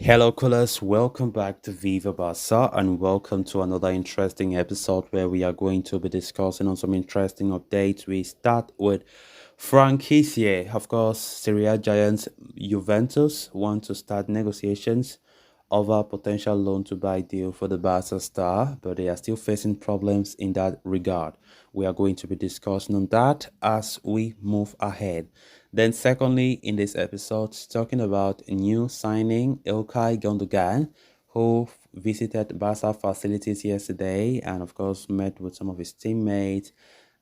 Hello, callers. Welcome back to Viva Barca and welcome to another interesting episode where we are going to be discussing on some interesting updates. We start with Franck Kessie. Of course, Syria giants Juventus want to start negotiations over potential loan to buy deal for the Barca star, but they are still facing problems in that regard. We are going to be discussing on that as we move ahead. Then, secondly, in this episode, talking about a new signing, Ilkay Gundogan, who visited Barca facilities yesterday and, of course, met with some of his teammates.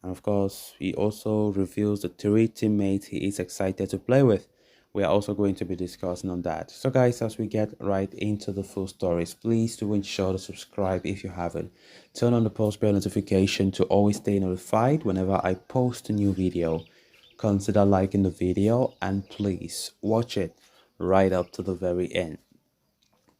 And, of course, he also reveals the three teammates he is excited to play with. We are also going to be discussing on that. So, guys, as we get right into the full stories, please do ensure to subscribe if you haven't. Turn on the post bell notification to always stay notified whenever I post a new video. Consider liking the video and please watch it right up to the very end.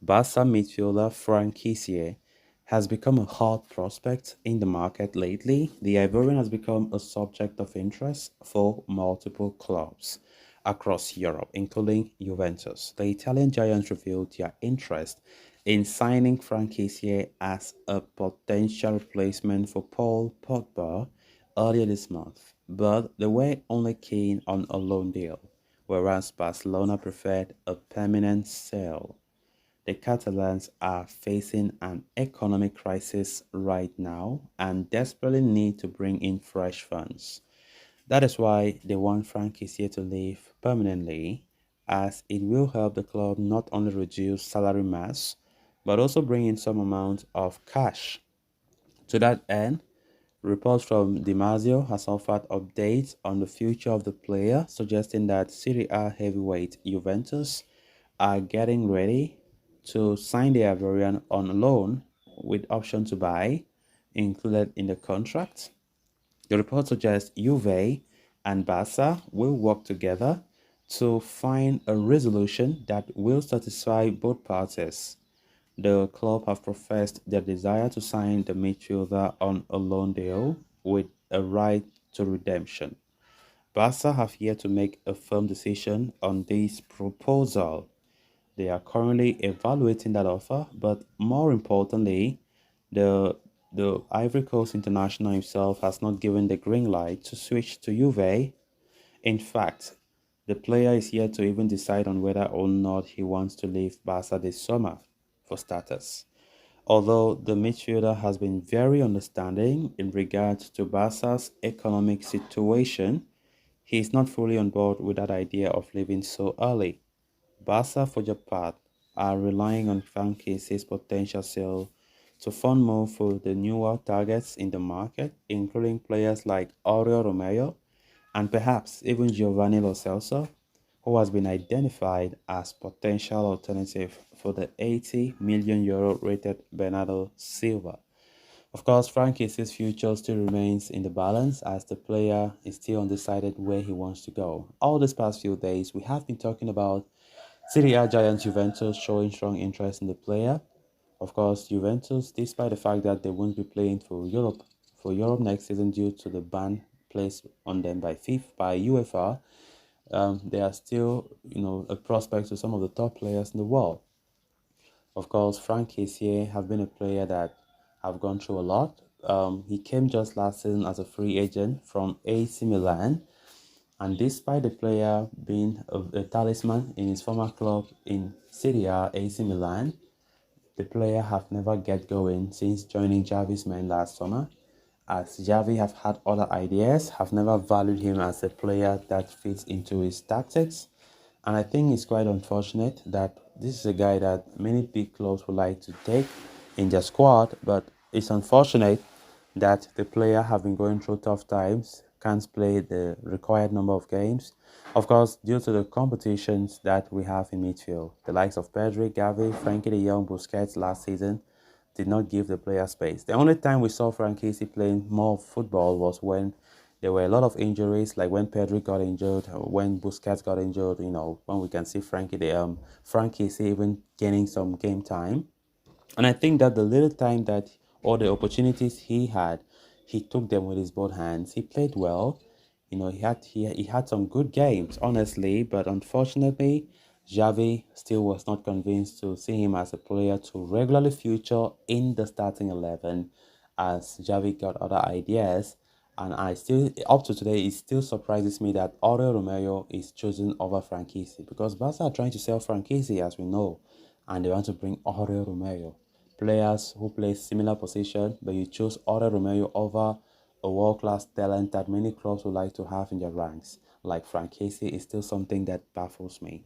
Barca midfielder Franck Kessie has become a hot prospect in the market lately. The Ivorian has become a subject of interest for multiple clubs across Europe, including Juventus. The Italian giants revealed their interest in signing Franck Kessie as a potential replacement for Paul Pogba earlier this month, but they were only keen on a loan deal, whereas Barcelona preferred a permanent sale. The Catalans are facing an economic crisis right now and desperately need to bring in fresh funds. That is why they want Franck Kessie to leave permanently, as it will help the club not only reduce salary mass, but also bring in some amount of cash. To that end, reports from Di Marzio has offered updates on the future of the player, suggesting that Serie A heavyweight Juventus are getting ready to sign the Ivorian on loan with option to buy included in the contract. The report suggests Juve and Barca will work together to find a resolution that will satisfy both parties. The club have professed their desire to sign the midfielder on a loan deal with a right to redemption. Barca have yet to make a firm decision on this proposal. They are currently evaluating that offer, but more importantly, the the Ivory Coast international himself has not given the green light to switch to Juve. In fact, the player is yet to even decide on whether or not he wants to leave Barca this summer, for starters. Although the midfielder has been very understanding in regards to Barca's economic situation, he is not fully on board with that idea of leaving so early. Barca, for their part, are relying on Franck Kessie's potential sale to fund more for the newer targets in the market, including players like Aurelio Romeo and perhaps even Giovanni Lo Celso, who has been identified as potential alternative for the 80 million euro rated Bernardo Silva. Of course, Franck Kessie's future still remains in the balance as the player is still undecided where he wants to go. All these past few days, we have been talking about Serie A giants Juventus showing strong interest in the player. Of course, Juventus, despite the fact that they won't be playing for Europe next season due to the ban placed on them by UEFA, they are still, a prospect to some of the top players in the world. Of course, Franck Kessie have been a player that have gone through a lot. He came just last season as a free agent from AC Milan, and despite the player being a talisman in his former club in Serie A, AC Milan, the player have never get going since joining Xavi's men last summer, as Xavi have had other ideas, have never valued him as a player that fits into his tactics. And I think it's quite unfortunate that this is a guy that many big clubs would like to take in their squad, but it's unfortunate that the player have been going through tough times, can't play the required number of games. Of course, due to the competitions that we have in midfield, the likes of Pedri, Gavi, Frankie de Jong, Busquets last season did not give the player space. The only time we saw Franck Kessie playing more football was when there were a lot of injuries, like when Pedri got injured, or when Busquets got injured. When we can see Franck Kessie even gaining some game time. And I think that the little time that or the opportunities he had, he took them with his both hands. He played well. He had some good games, honestly, but unfortunately, Xavi still was not convinced to see him as a player to regularly feature in the starting 11, as Xavi got other ideas. And I still, up to today, it still surprises me that Aurelio Romeo is chosen over Franck Kessie, because Barca are trying to sell Franck Kessie, as we know, and they want to bring Aurelio Romeo. Players who play similar position, but you choose Aurelio Romeo over a world-class talent that many clubs would like to have in their ranks, like Franck Kessie, is still something that baffles me.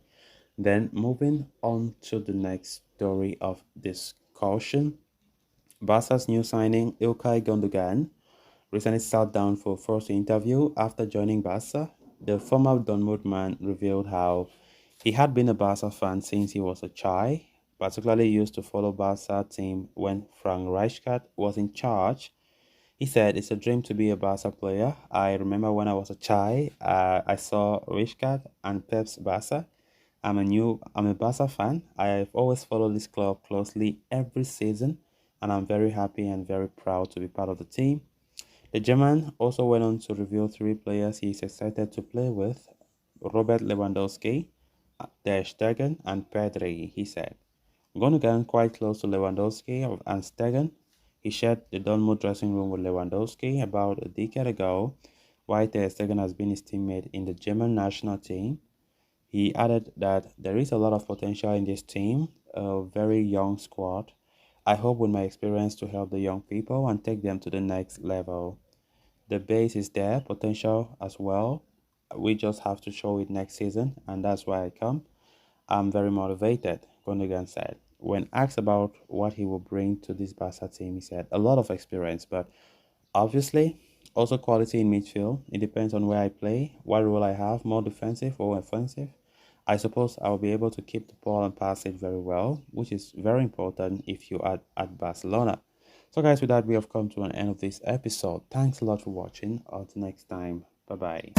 Then moving on to the next story of discussion, Barca's new signing Ilkay Gundogan recently sat down for a first interview after joining Barca. The former Dortmund man revealed how he had been a Barca fan since he was a child, particularly used to follow Barca team when Frank Rijkaard was in charge. He said, "It's a dream to be a Barca player. I remember when I was a child, I saw Rijkaard and Pep's Barca. I'm a Barca fan. I've always followed this club closely every season, and I'm very happy and very proud to be part of the team." The German also went on to reveal three players he is excited to play with: Robert Lewandowski, Ter Stegen, and Pedri, he said. Gundogan, quite close to Lewandowski and Stegen, he shared the Dortmund dressing room with Lewandowski about a decade ago, while Ter Stegen has been his teammate in the German national team. He added that there is a lot of potential in this team, a very young squad. I hope with my experience to help the young people and take them to the next level. The base is there, potential as well. We just have to show it next season, and that's why I come. I'm very motivated, Gundogan said. When asked about what he will bring to this Barca team, he said, "A lot of experience, but obviously, also quality in midfield. It depends on where I play, what role I have, more defensive or offensive. I suppose I'll be able to keep the ball and pass it very well, which is very important if you are at Barcelona." So, guys, with that, we have come to an end of this episode. Thanks a lot for watching. Until next time, bye bye.